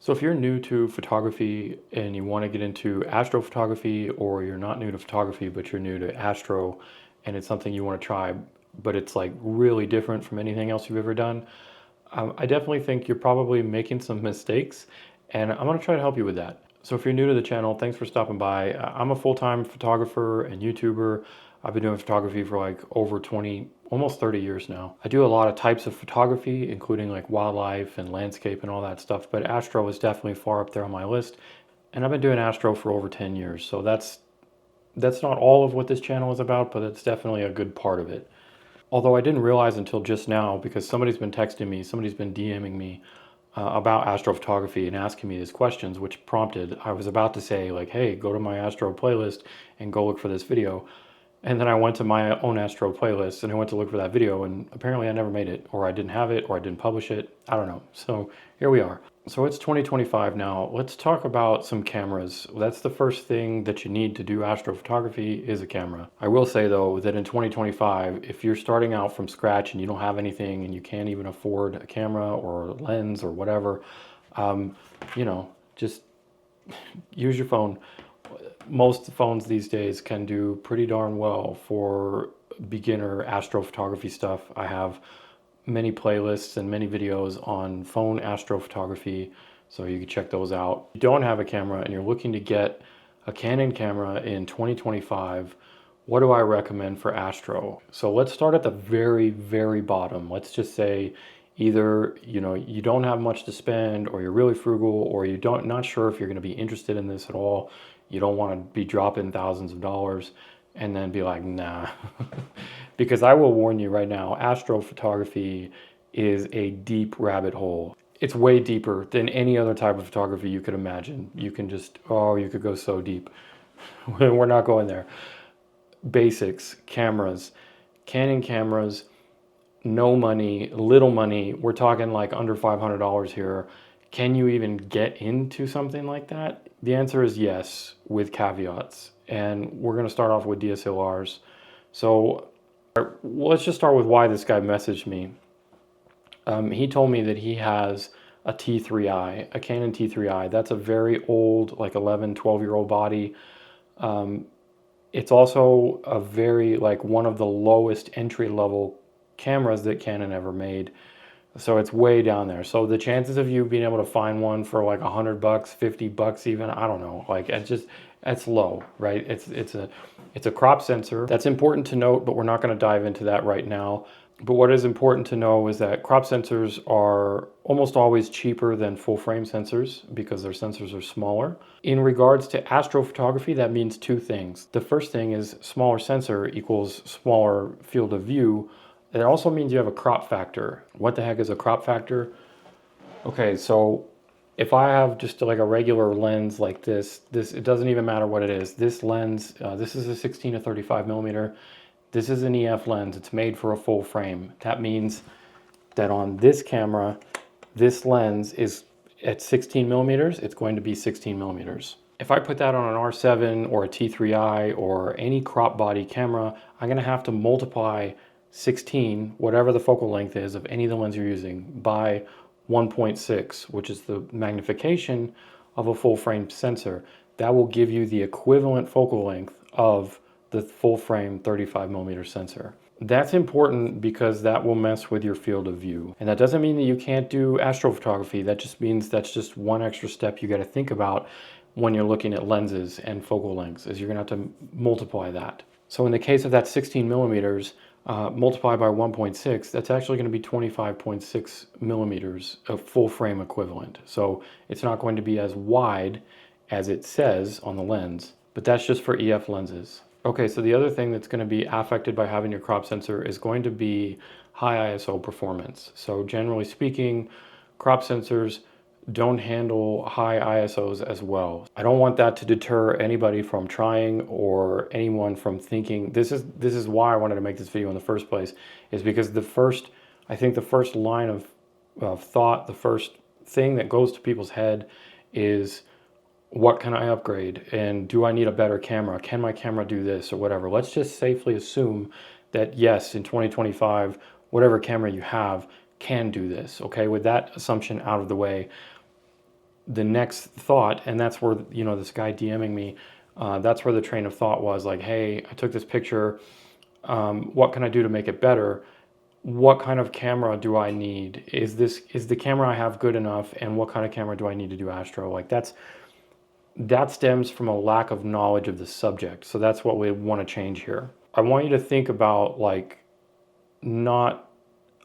So if you're new to photography and you want to get into astrophotography, or you're not new to photography, but you're new to astro and it's something you want to try, but it's like really different from anything else you've ever done, I definitely think you're probably making some mistakes, and I'm going to try to help you with that. So if you're new to the channel, thanks for stopping by. I'm a full-time photographer and YouTuber. I've been doing photography for like over 20, almost 30 years now. I do a lot of types of photography, including like wildlife and landscape and all that stuff, but astro is definitely far up there on my list. And I've been doing astro for over 10 years. So that's not all of what this channel is about, but it's definitely a good part of it. Although I didn't realize until just now, because somebody's been texting me, somebody's been DMing me about astrophotography and asking me these questions, which prompted, I was about to say like, hey, go to my astro playlist and go look for this video. And then I went to my own astro playlist and I went to look for that video, and apparently I never made it, or I didn't have it, or I didn't publish it. I don't know. So here we are. So it's 2025 now. Let's talk about some cameras. That's the first thing that you need to do astrophotography, is a camera. I will say though that in 2025, if you're starting out from scratch and you don't have anything and you can't even afford a camera or a lens or whatever, just use your phone. Most phones these days can do pretty darn well for beginner astrophotography stuff. I have many playlists and many videos on phone astrophotography, so you can check those out. If you don't have a camera and you're looking to get a Canon camera in 2025, what do I recommend for astro? So let's start at the very, very bottom. Let's just say either you don't have much to spend, or you're really frugal, or not sure if you're going to be interested in this at all. You don't want to be dropping thousands of dollars and then be like, nah. Because I will warn you right now, astrophotography is a deep rabbit hole. It's way deeper than any other type of photography you could imagine. You can you could go so deep. We're not going there. Basics, cameras, Canon cameras, no money, little money. We're talking like under $500 here. Can you even get into something like that? The answer is yes, with caveats. And we're going to start off with DSLRs. So let's just start with why this guy messaged me. He told me that he has a T3i, a Canon T3i. That's a very old, like 11, 12-year-old body. It's also a very, like, one of the lowest entry-level cameras that Canon ever made. So it's way down there. So the chances of you being able to find one for like $100, $50 even, I don't know, like it's low, right? It's a crop sensor. That's important to note, but we're not going to dive into that right now. But what is important to know is that crop sensors are almost always cheaper than full frame sensors because their sensors are smaller. In regards to astrophotography, that means two things. The first thing is smaller sensor equals smaller field of view. It also means you have a crop factor. What the heck is a crop factor? Okay, so if I have just like a regular lens like this, it doesn't even matter what it is. This lens, this is a 16 to 35 millimeter. This is an EF lens. It's made for a full frame. That means that on this camera, this lens is at 16 millimeters. It's going to be 16 millimeters. If I put that on an R7 or a T3i or any crop body camera, I'm going to have to multiply 16, whatever the focal length is of any of the lens you're using, by 1.6, which is the magnification of a full frame sensor. That will give you the equivalent focal length of the full frame 35 millimeter sensor. That's important because that will mess with your field of view. And that doesn't mean that you can't do astrophotography. That just means that's just one extra step you got to think about when you're looking at lenses and focal lengths, is you're gonna have to multiply that. So in the case of that 16 millimeters, multiplied by 1.6, that's actually going to be 25.6 millimeters of full frame equivalent. So it's not going to be as wide as it says on the lens, but that's just for EF lenses. Okay, so the other thing that's going to be affected by having your crop sensor is going to be high ISO performance. So generally speaking, crop sensors don't handle high ISOs as well. I don't want that to deter anybody from trying, or anyone from thinking. This is why I wanted to make this video in the first place, is because I think the first line of thought, the first thing that goes to people's head is, what can I upgrade? And do I need a better camera? Can my camera do this or whatever? Let's just safely assume that yes, in 2025, whatever camera you have can do this. Okay, with that assumption out of the way, the next thought, and that's where, you know, this guy DMing me, that's where the train of thought was like, hey, I took this picture. What can I do to make it better? What kind of camera do I need? Is the camera I have good enough? And what kind of camera do I need to do astro? Like that stems from a lack of knowledge of the subject. So that's what we want to change here. I want you to think about like not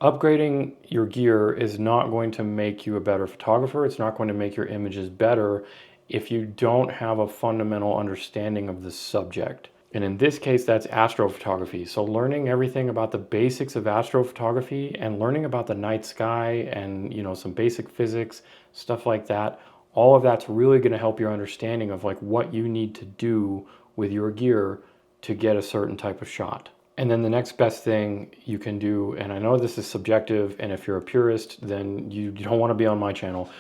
upgrading your gear is not going to make you a better photographer. It's not going to make your images better if you don't have a fundamental understanding of the subject. And in this case, that's astrophotography. So learning everything about the basics of astrophotography and learning about the night sky and, you know, some basic physics, stuff like that, all of that's really going to help your understanding of like what you need to do with your gear to get a certain type of shot. And then the next best thing you can do, and I know this is subjective, and if you're a purist, then you don't want to be on my channel.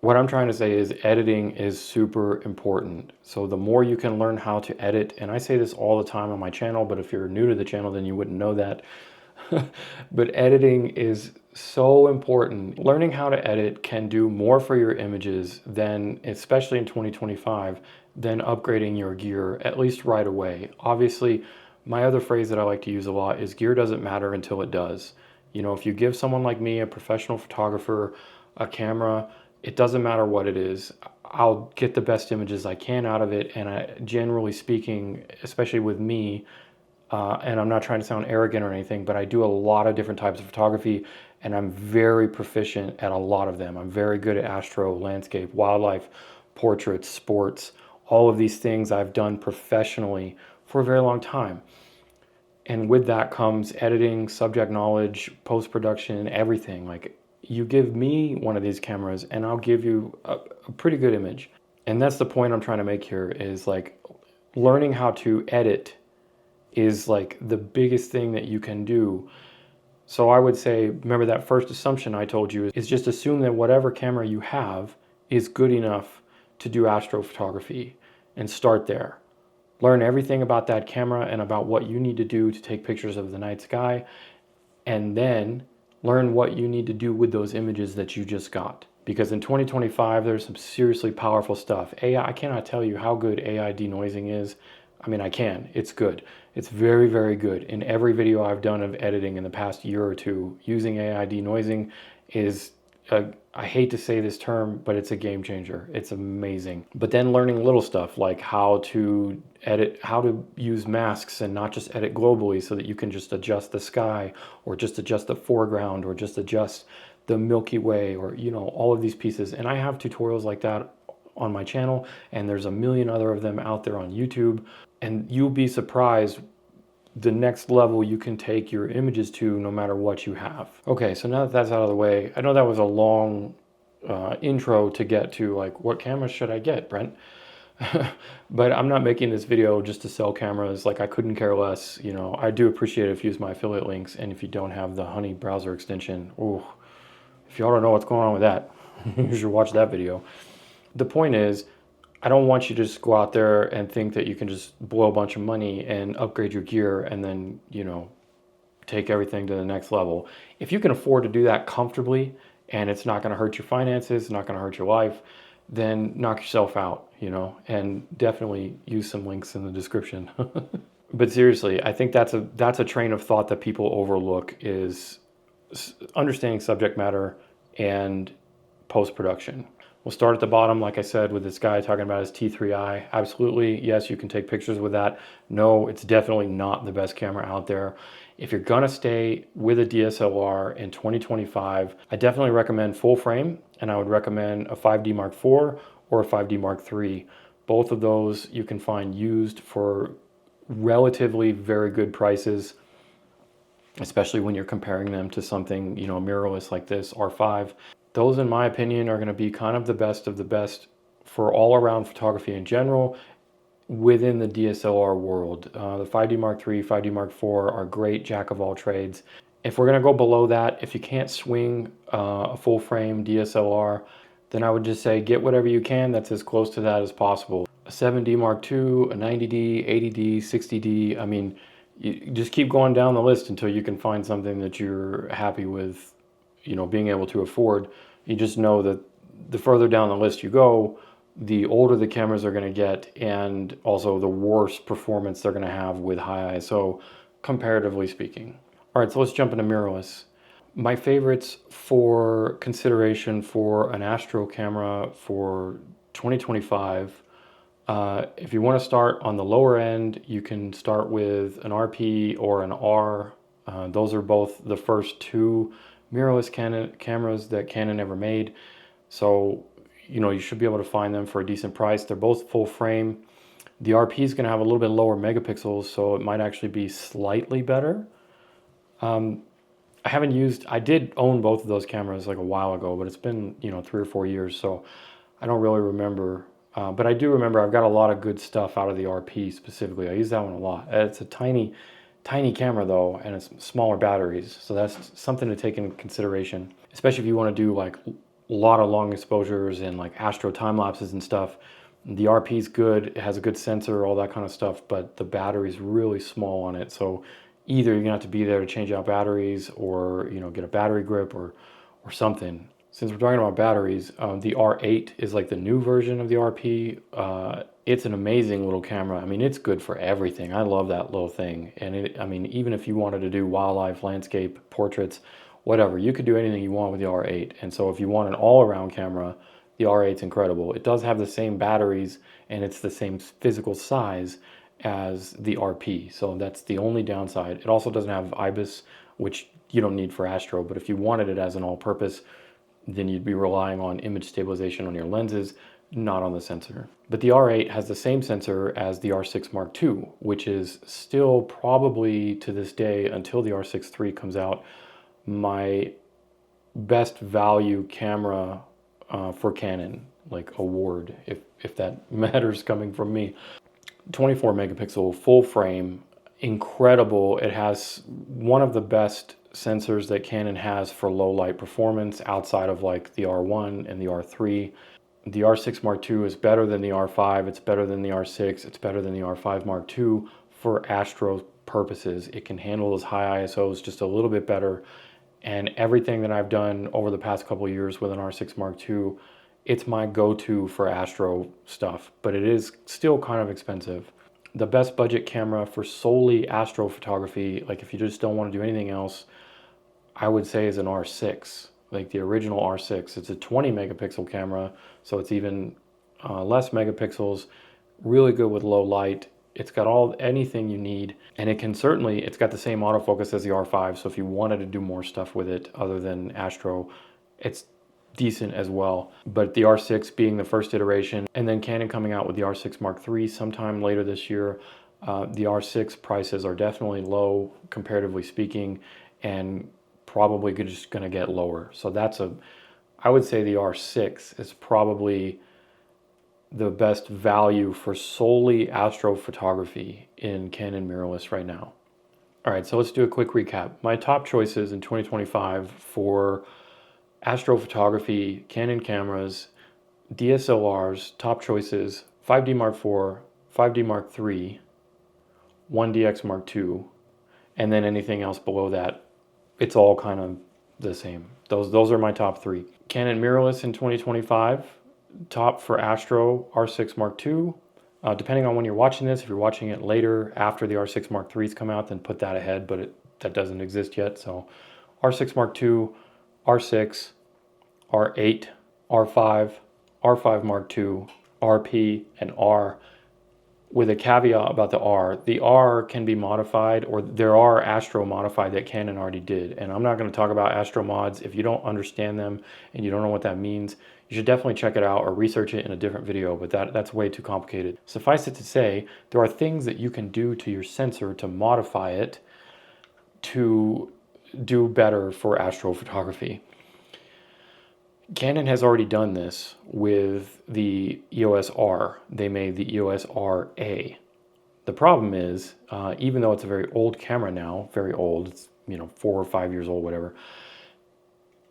What I'm trying to say is editing is super important. So the more you can learn how to edit, and I say this all the time on my channel, but if you're new to the channel, then you wouldn't know that. But editing is so important. Learning how to edit can do more for your images than, especially in 2025, than upgrading your gear, at least right away. Obviously, my other phrase that I like to use a lot is gear doesn't matter until it does. You know, if you give someone like me, a professional photographer, a camera, it doesn't matter what it is. I'll get the best images I can out of it. And I, generally speaking, especially with me, and I'm not trying to sound arrogant or anything, but I do a lot of different types of photography and I'm very proficient at a lot of them. I'm very good at astro, landscape, wildlife, portraits, sports, all of these things I've done professionally for a very long time. And with that comes editing, subject knowledge, post-production, everything. Like, you give me one of these cameras and I'll give you a pretty good image. And that's the point I'm trying to make here is like learning how to edit is like the biggest thing that you can do. So I would say, remember that first assumption I told you is just assume that whatever camera you have is good enough to do astrophotography and start there. Learn everything about that camera and about what you need to do to take pictures of the night sky, and then learn what you need to do with those images that you just got. Because in 2025, there's some seriously powerful stuff. AI, I cannot tell you how good AI denoising is. I mean, I can. It's good. It's very, very good. In every video I've done of editing in the past year or two, using AI denoising is, I hate to say this term, but it's a game changer. It's amazing. But then learning little stuff like how to edit, how to use masks and not just edit globally so that you can just adjust the sky or just adjust the foreground or just adjust the Milky Way or, you know, all of these pieces. And I have tutorials like that on my channel, and there's a million other of them out there on YouTube. And you'll be surprised the next level you can take your images to no matter what you have. Okay, so now that that's out of the way, I know that was a long intro to get to like, what camera should I get, Brent? But I'm not making this video just to sell cameras. Like, I couldn't care less. You know, I do appreciate it if you use my affiliate links, and if you don't have the Honey browser extension, ooh, if y'all don't know what's going on with that, you should watch that video. The point is, I don't want you to just go out there and think that you can just blow a bunch of money and upgrade your gear and then, you know, take everything to the next level. If you can afford to do that comfortably and it's not going to hurt your finances, not going to hurt your life, then knock yourself out, you know, and definitely use some links in the description. But seriously, I think that's a train of thought that people overlook, is understanding subject matter and post-production. We'll start at the bottom, like I said, with this guy talking about his T3i. Absolutely, yes, you can take pictures with that. No, it's definitely not the best camera out there. If you're gonna stay with a DSLR in 2025, I definitely recommend full frame, and I would recommend a 5D Mark IV or a 5D Mark III. Both of those you can find used for relatively very good prices, especially when you're comparing them to something, you know, mirrorless like this R5. Those, in my opinion, are going to be kind of the best for all around photography in general within the DSLR world. The 5D Mark III, 5D Mark IV are great jack of all trades. If we're going to go below that, if you can't swing a full frame DSLR, then I would just say get whatever you can that's as close to that as possible. A 7D Mark II, a 90D, 80D, 60D, I mean, you just keep going down the list until you can find something that you're happy with, you know, being able to afford. You just know that the further down the list you go, the older the cameras are going to get, and also the worse performance they're going to have with high ISO, comparatively speaking. All right, so let's jump into mirrorless. My favorites for consideration for an astro camera for 2025, if you want to start on the lower end, you can start with an RP or an R. Those are both the first two mirrorless cameras that Canon ever made. So, you should be able to find them for a decent price. They're both full frame. The RP is going to have a little bit lower megapixels, so it might actually be slightly better. I did own both of those cameras like a while ago, but it's been, 3 or 4 years, so I don't really remember. But I do remember I've got a lot of good stuff out of the RP specifically. I use that one a lot. It's a tiny camera though, and it's smaller batteries, so that's something to take into consideration, especially if you want to do like a lot of long exposures and like astro time lapses and stuff. The RP is good, it has a good sensor, all that kind of stuff, but the battery's really small on it, so either you're gonna have to be there to change out batteries, or get a battery grip or something. Since we're talking about batteries, the R8 is like the new version of the RP. It's an amazing little camera. I mean, it's good for everything. I love that little thing. And even if you wanted to do wildlife, landscape, portraits, whatever, you could do anything you want with the R8. And so if you want an all-around camera, the R8 is incredible. It does have the same batteries, and it's the same physical size as the RP. So that's the only downside. It also doesn't have IBIS, which you don't need for astro, but if you wanted it as an all-purpose, then you'd be relying on image stabilization on your lenses, not on the sensor. But the R8 has the same sensor as the R6 Mark II, which is still probably to this day, until the R6 III comes out, my best value camera for Canon, like award, if that matters coming from me. 24 megapixel full frame, incredible. It has one of the best sensors that Canon has for low light performance outside of like the R1 and the R3. The R6 Mark II is better than the R5, it's better than the R6, it's better than the R5 Mark II for astro purposes. It can handle those high ISOs just a little bit better, and everything that I've done over the past couple of years with an R6 Mark II, it's my go-to for astro stuff, but it is still kind of expensive. The best budget camera for solely astrophotography, like if you just don't want to do anything else, I would say is an R6, like the original R6. It's a 20 megapixel camera, so it's even less megapixels, really good with low light. It's got anything you need, and it's got the same autofocus as the R5, so if you wanted to do more stuff with it other than astro, it's decent as well. But the R6 being the first iteration, and then Canon coming out with the R6 Mark III sometime later this year, the R6 prices are definitely low, comparatively speaking, and probably just going to get lower. So I would say the R6 is probably the best value for solely astrophotography in Canon mirrorless right now. All right, so let's do a quick recap. My top choices in 2025 for astrophotography, Canon cameras, DSLRs, top choices: 5D Mark IV, 5D Mark III, 1DX Mark II, and then anything else below that, it's all kind of the same. Those are my top three. Canon mirrorless in 2025, top for astro, R6 Mark II. Depending on when you're watching this, if you're watching it later after the R6 Mark III's come out, then put that ahead, but that doesn't exist yet. So R6 Mark II, R6, R8, R5, R5 Mark II, RP, and R, with a caveat about the R. The R can be modified, or there are astro modified that Canon already did. And I'm not going to talk about astro mods. If you don't understand them and you don't know what that means, you should definitely check it out or research it in a different video, but that's way too complicated. Suffice it to say, there are things that you can do to your sensor to modify it to do better for astrophotography. Canon has already done this with the EOS R. They made the EOS RA. The problem is, even though it's a very old camera now, very old, it's 4 or 5 years old, whatever,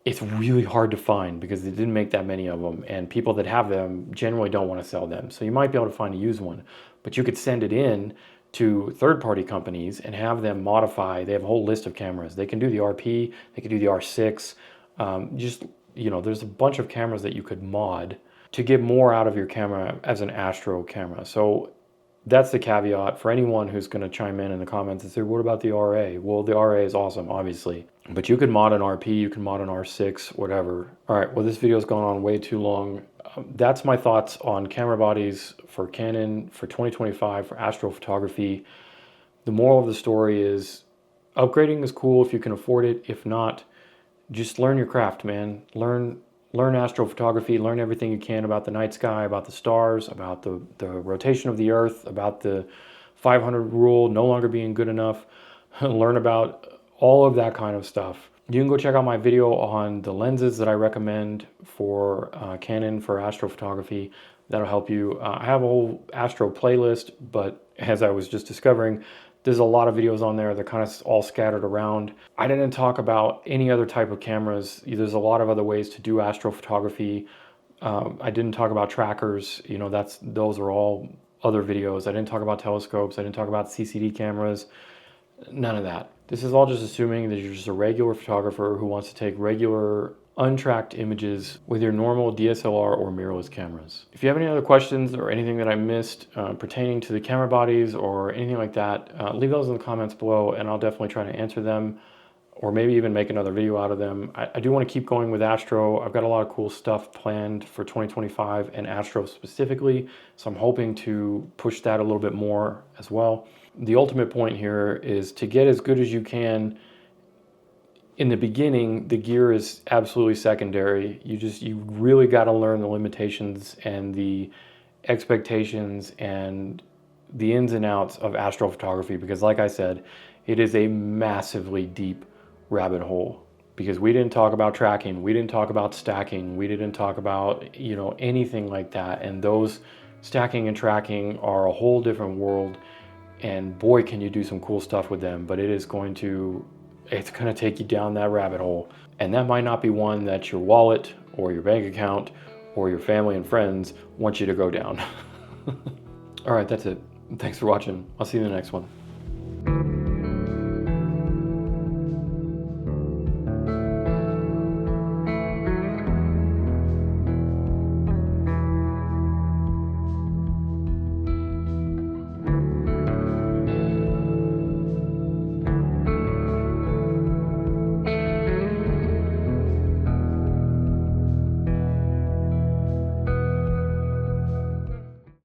it's really hard to find because they didn't make that many of them, and people that have them generally don't want to sell them. So you might be able to find a used one, but you could send it in to third-party companies and have them modify. They have a whole list of cameras. They can do the RP, they can do the R6. Just you know, there's a bunch of cameras that you could mod to get more out of your camera as an astro camera. So that's the caveat for anyone who's going to chime in the comments and say, what about the RA? Well, the RA is awesome, obviously, but you can mod an RP, you can mod an R6, whatever. All right, well, this video's gone on way too long. That's my thoughts on camera bodies for Canon for 2025 for astrophotography. The moral of the story is upgrading is cool if you can afford it. If not, just learn your craft, man. Learn astrophotography, learn everything you can about the night sky, about the stars, about the rotation of the earth, about the 500 rule no longer being good enough. Learn about all of that kind of stuff. You can go check out my video on the lenses that I recommend for Canon for astrophotography. That'll help you. I have a whole astro playlist, but as I was just discovering, there's a lot of videos on there that kind of all scattered around. I didn't talk about any other type of cameras. There's a lot of other ways to do astrophotography. I didn't talk about trackers. You know, those are all other videos. I didn't talk about telescopes. I didn't talk about CCD cameras. None of that. This is all just assuming that you're just a regular photographer who wants to take regular untracked images with your normal DSLR or mirrorless cameras. If you have any other questions or anything that I missed pertaining to the camera bodies or anything like that, leave those in the comments below and I'll definitely try to answer them, or maybe even make another video out of them. I do want to keep going with astro. I've got a lot of cool stuff planned for 2025 and astro specifically, so I'm hoping to push that a little bit more as well. The ultimate point here is to get as good as you can. In the beginning, the gear is absolutely secondary. You really got to learn the limitations and the expectations and the ins and outs of astrophotography, because like I said, it is a massively deep rabbit hole, because we didn't talk about tracking, we didn't talk about stacking, we didn't talk about, you know, anything like that. And those stacking and tracking are a whole different world, and boy, can you do some cool stuff with them, but it's going to take you down that rabbit hole. And that might not be one that your wallet or your bank account or your family and friends want you to go down. All right, that's it. Thanks for watching. I'll see you in the next one.